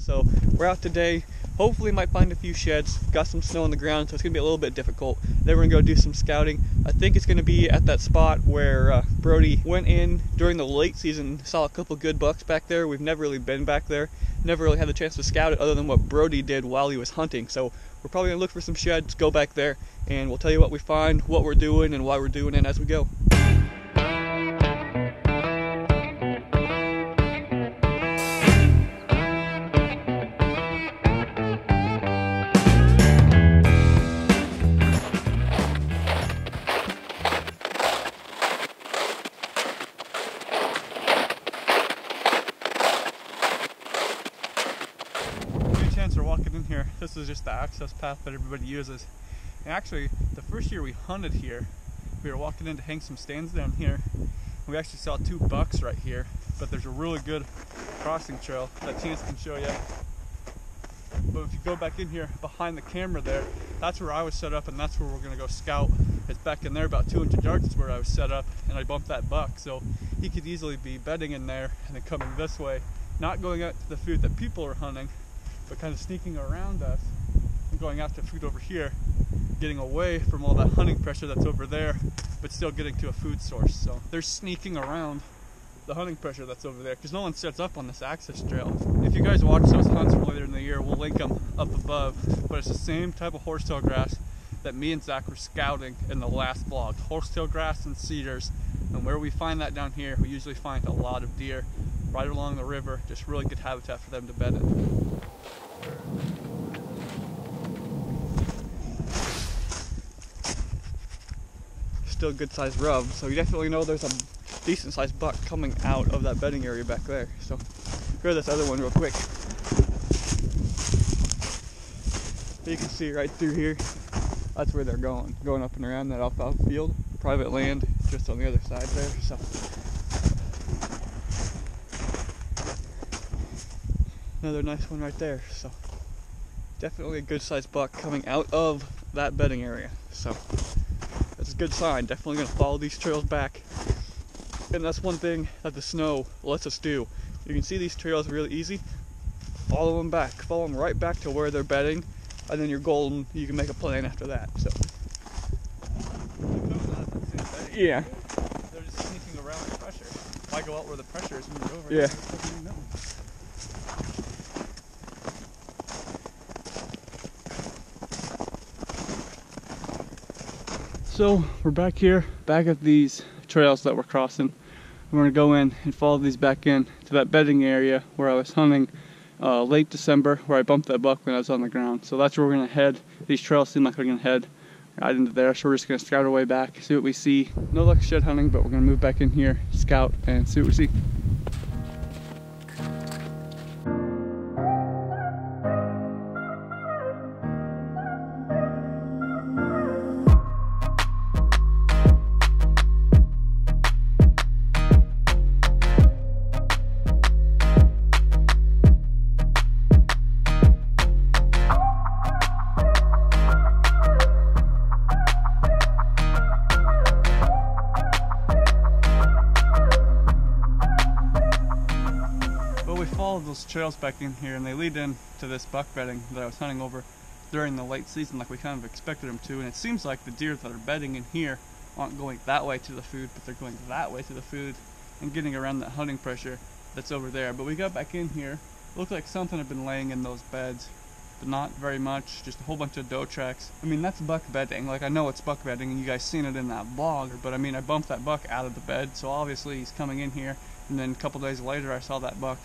So we're out today. Hopefully might find a few sheds. Got some snow on the ground, so it's gonna be a little bit difficult. Then we're gonna go do some scouting. I think it's gonna be at that spot where Brody went in during the late season, saw a couple good bucks back there. We've never really been back there. Never really had the chance to scout it other than what Brody did while he was hunting. So we're probably gonna look for some sheds, go back there, and we'll tell you what we find, what we're doing, and why we're doing it as we go. We're walking in here. This is just the access path that everybody uses. And actually, the first year we hunted here, we were walking in to hang some stands down here. We actually saw 2 bucks right here, but there's a really good crossing trail that Chance can show you. But if you go back in here behind the camera there, that's where I was set up, and that's where we're gonna go scout. It's back in there about 200 yards is where I was set up, and I bumped that buck. So he could easily be bedding in there and then coming this way, not going out to the food that people are hunting, but kind of sneaking around us and going after food over here, getting away from all that hunting pressure that's over there, but still getting to a food source. So they're sneaking around the hunting pressure that's over there because no one sets up on this access trail. If you guys watch those hunts from later in the year, we'll link them up above, but it's the same type of horsetail grass that me and Zach were scouting in the last vlog. Horsetail grass and cedars, and where we find that down here, we usually find a lot of deer right along the river, just really good habitat for them to bed in. Still good sized rub, so you definitely know there's a decent sized buck coming out of that bedding area back there. So grab this other one real quick. You can see right through here, that's where they're going up and around that alfalfa field. Private land just on the other side there. So another nice one right there. So definitely a good sized buck coming out of that bedding area. So that's a good sign. Definitely gonna follow these trails back. And that's one thing that the snow lets us do. You can see these trails really easy. Follow them back. Follow them right back to where they're bedding, and then you're golden. You can make a plan after that. So yeah. They're just sneaking around the pressure. If I go out where the pressure is, move over. Yeah. So we're back here, back at these trails that we're crossing. We're gonna go in and follow these back in to that bedding area where I was hunting late December, where I bumped that buck when I was on the ground. So that's where we're gonna head. These trails seem like we're gonna head right into there, so we're just gonna scout our way back, see what we see. No luck shed hunting, but we're gonna move back in here, scout, and see what we see. Follow those trails back in here, and they lead in to this buck bedding that I was hunting over during the late season like we kind of expected them to. And it seems like the deer that are bedding in here aren't going that way to the food, but they're going that way to the food and getting around that hunting pressure that's over there. But we got back in here, it looked like something had been laying in those beds, but not very much, just a whole bunch of doe tracks. I mean, that's buck bedding. Like, I know it's buck bedding and you guys seen it in that vlog, but I mean, I bumped that buck out of the bed, so obviously he's coming in here. And then a couple days later I saw that buck,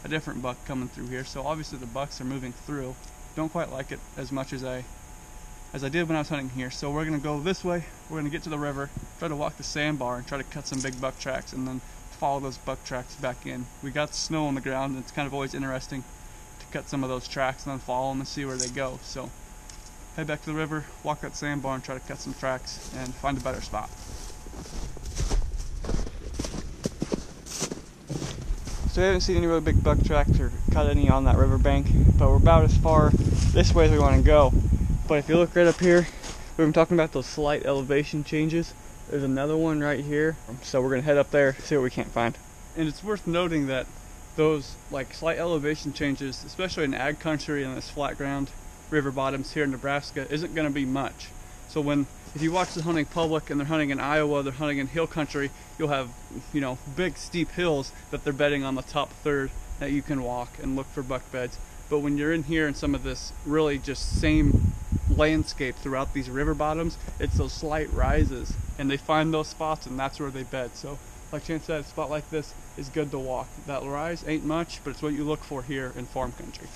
a different buck coming through here. So obviously the bucks are moving through. Don't quite like it as much as I did when I was hunting here. So we're gonna go this way. We're gonna get to the river, try to walk the sandbar and try to cut some big buck tracks, and then follow those buck tracks back in. We got snow on the ground, and it's kind of always interesting to cut some of those tracks and then follow them and see where they go. So head back to the river, walk that sandbar, and try to cut some tracks and find a better spot. So we haven't seen any really big buck tracks or cut any on that riverbank, but we're about as far this way as we want to go. But if you look right up here, we've been talking about those slight elevation changes. There's another one right here, so we're gonna head up there, see what we can't find. And it's worth noting that those like slight elevation changes, especially in ag country and this flat ground river bottoms here in Nebraska, isn't going to be much. So if you watch the hunting public and they're hunting in Iowa, they're hunting in hill country, you'll have, you know, big steep hills that they're bedding on the top third that you can walk and look for buck beds. But when you're in here in some of this really just same landscape throughout these river bottoms, it's those slight rises, and they find those spots and that's where they bed. So like Chance said, a spot like this is good to walk. That rise ain't much, but it's what you look for here in farm country.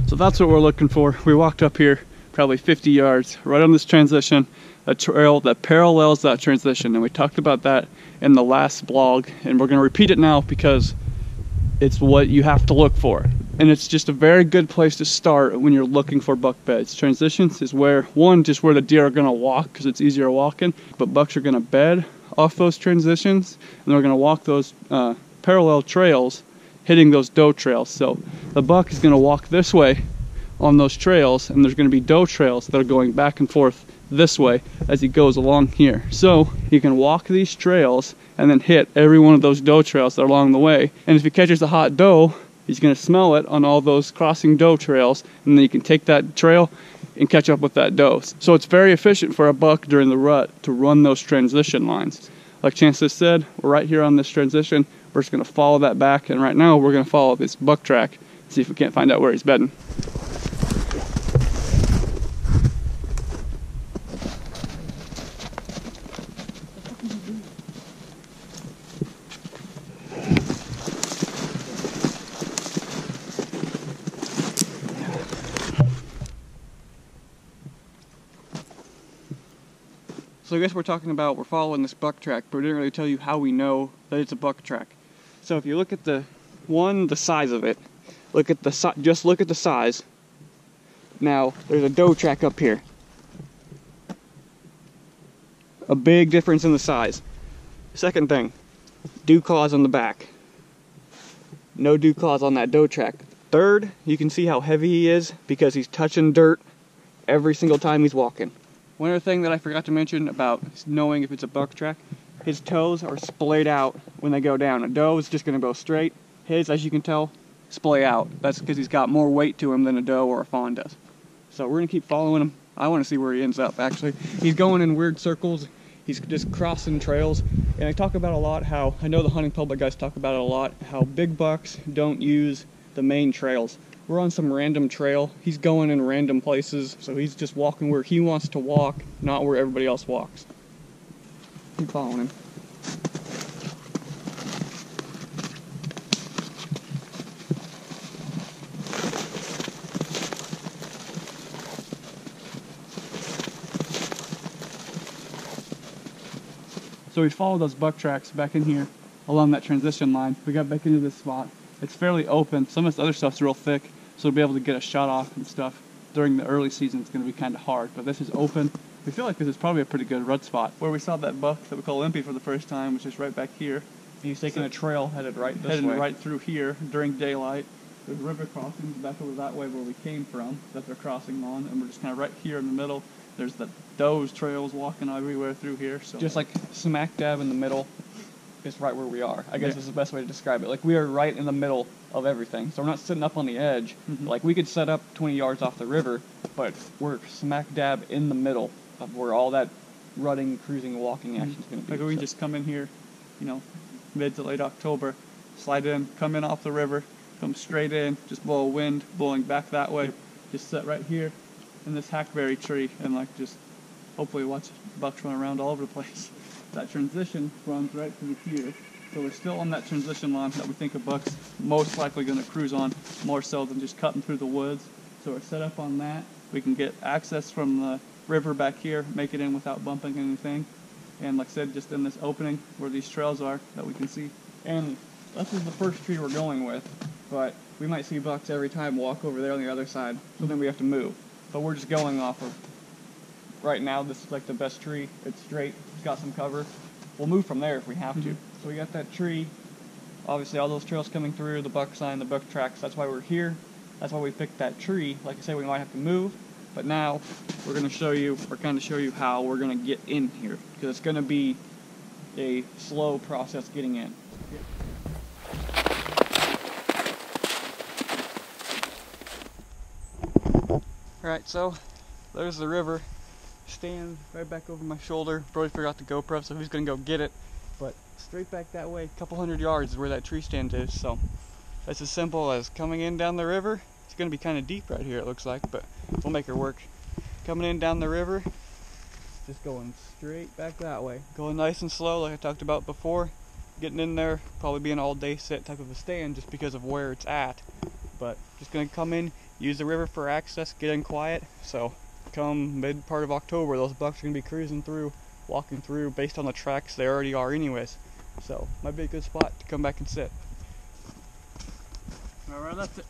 So that's what we're looking for. We walked up here probably 50 yards, right on this transition, a trail that parallels that transition, and we talked about that in the last blog, and we're going to repeat it now because it's what you have to look for. And it's just a very good place to start when you're looking for buck beds. Transitions is where, just where the deer are going to walk because it's easier walking, but bucks are going to bed off those transitions, and they're going to walk those parallel trails, hitting those doe trails. So the buck is going to walk this way on those trails, and there's going to be doe trails that are going back and forth this way as he goes along here. So he can walk these trails and then hit every one of those doe trails that are along the way. And if he catches a hot doe, he's going to smell it on all those crossing doe trails, and then you can take that trail and catch up with that doe. So it's very efficient for a buck during the rut to run those transition lines. Like Chance just said, we're right here on this transition. We're just going to follow that back, and right now we're going to follow this buck track, see if we can't find out where he's bedding. So I guess we're following this buck track, but we didn't really tell you how we know that it's a buck track. So if you look at the size of it, just look at the size. Now there's a doe track up here. A big difference in the size. Second thing, dew claws on the back. No dew claws on that doe track. Third, you can see how heavy he is because he's touching dirt every single time he's walking. One other thing that I forgot to mention about knowing if it's a buck track, his toes are splayed out when they go down. A doe is just going to go straight. His, as you can tell, splay out. That's because he's got more weight to him than a doe or a fawn does. So we're going to keep following him. I want to see where he ends up, actually. He's going in weird circles. He's just crossing trails. And I talk about a lot how, I know the hunting public guys talk about it a lot, how big bucks don't use the main trails. We're on some random trail. He's going in random places, so he's just walking where he wants to walk, not where everybody else walks. Keep following him. So we followed those buck tracks back in here along that transition line. We got back into this spot. It's fairly open. Some of this other stuff's real thick, so to be able to get a shot off and stuff during the early season is going to be kind of hard. But this is open. We feel like this is probably a pretty good rut spot. Where we saw that buck that we call Limpy for the first time, which is right back here. And he's taking a trail headed right this way. Right through here during daylight. There's river crossings back over that way where we came from that they're crossing on, and we're just kind of right here in the middle. There's the doe's trails walking everywhere through here. So just like smack dab in the middle. Is right where we are. I guess is the best way to describe it. Like, we are right in the middle of everything. So we're not sitting up on the edge. Like, we could set up 20 yards off the river, but we're smack dab in the middle of where all that rutting, cruising, walking action is going to be. Like, we can just come in here, you know, mid to late October, slide in, come in off the river, come straight in, just blow a wind blowing back that way, just sit right here in this hackberry tree and, like, just hopefully watch bucks run around all over the place. That transition runs right through here. So we're still on that transition line that we think a buck's most likely going to cruise on, more so than just cutting through the woods. So we're set up on that. We can get access from the river back here, make it in without bumping anything. And like I said, just in this opening where these trails are that we can see. And this is the first tree we're going with, but we might see bucks every time walk over there on the other side, so then we have to move. But we're just going off of, right now, this is like the best tree. It's straight, it's got some cover. We'll move from there if we have to. So we got that tree, obviously all those trails coming through, the buck sign, the buck tracks, that's why we're here. That's why we picked that tree. Like I said, we might have to move, but now we're going to show you, or kind of show you how we're going to get in here, because it's going to be a slow process getting in. Alright, so there's the river. Stand right back over my shoulder. Brody forgot the GoPro, so he's going to go get it. But straight back that way, a couple hundred yards is where that tree stand is. So that's as simple as coming in down the river. It's going to be kind of deep right here, it looks like, but we'll make it work. Coming in down the river, just going straight back that way. Going nice and slow like I talked about before. Getting in there, probably be an all day sit type of a stand just because of where it's at. But just going to come in, use the river for access, get in quiet. So come mid part of October, those bucks are going to be cruising through, walking through based on the tracks they already are anyways. So might be a good spot to come back and sit. Alright, that's it.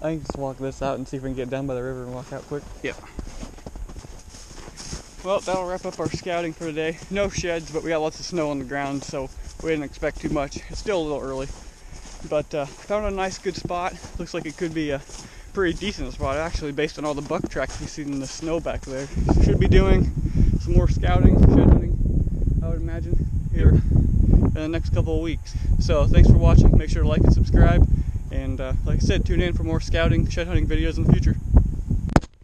I can just walk this out and see if we can get down by the river and walk out quick. Yep. Well, that'll wrap up our scouting for today. No sheds, but we got lots of snow on the ground, so we didn't expect too much. It's still a little early. But found a nice good spot. Looks like it could be a pretty decent spot actually, based on all the buck tracks we see in the snow back there. Should be doing some more scouting, shed hunting, I would imagine, here in the next couple of weeks. So thanks for watching. Make sure to like and subscribe. And like I said, tune in for more scouting, shed hunting videos in the future.